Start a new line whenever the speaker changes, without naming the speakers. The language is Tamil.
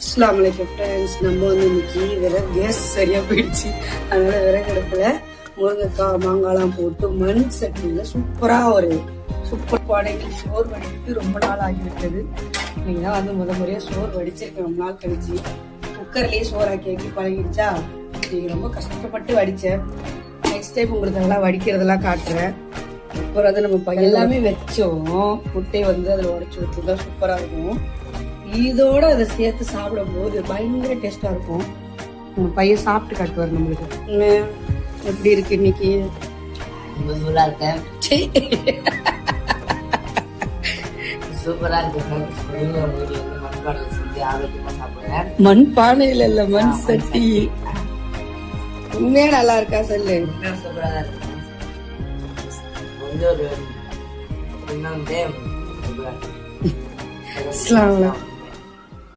அஸ்ஸலாமு அலைக்கும் ஃப்ரெண்ட்ஸ். நம்ம வந்து இன்னைக்கு விறகு கேஸ் சரியா போயிடுச்சு. அதனால விறகு அடுப்புல முருங்கைக்காய் மாங்காய்லாம் போட்டு மண் சட்டியில சூப்பர் பானைகள் சோறு வடித்து ரொம்ப நாள் ஆகிவிட்டது. நீங்க தான் வந்து முறையா சோறு வடிச்சிருக்கேன் ரொம்ப நாள் கழிச்சு. குக்கர்லயே சோறாக்கி ஆக்கி பழகிடுச்சா. நீங்க ரொம்ப கஷ்டப்பட்டு வடிச்சேன். நெக்ஸ்ட் டைம் உங்களுக்கு அதெல்லாம் வடிக்கிறதெல்லாம் காட்டுறேன். அப்புறம் அதை நம்ம எல்லாமே வச்சோம். முட்டையை வந்து அதில் உடைச்சு ஊற்றிதான் சூப்பரா இருக்கும். இதோட அதை சேர்த்து சாப்பிடும் போது பயங்கர டேஸ்டா இருக்கும். நம்ம பையன் சாப்பிட்டு காட்டுவார் நம்மளுக்கு. எப்படி இருக்கு இன்னைக்கு?
சூப்பரா இருக்கேன். சூப்பரா இருக்கு.
மண்பானையில இல்ல மண் சட்டி. உண்மையா நல்லா இருக்கா சொல்லு.
சூப்பரா தான் இருக்கு. கொஞ்சம்
அஸ்ஸலாமு அலைக்கும்.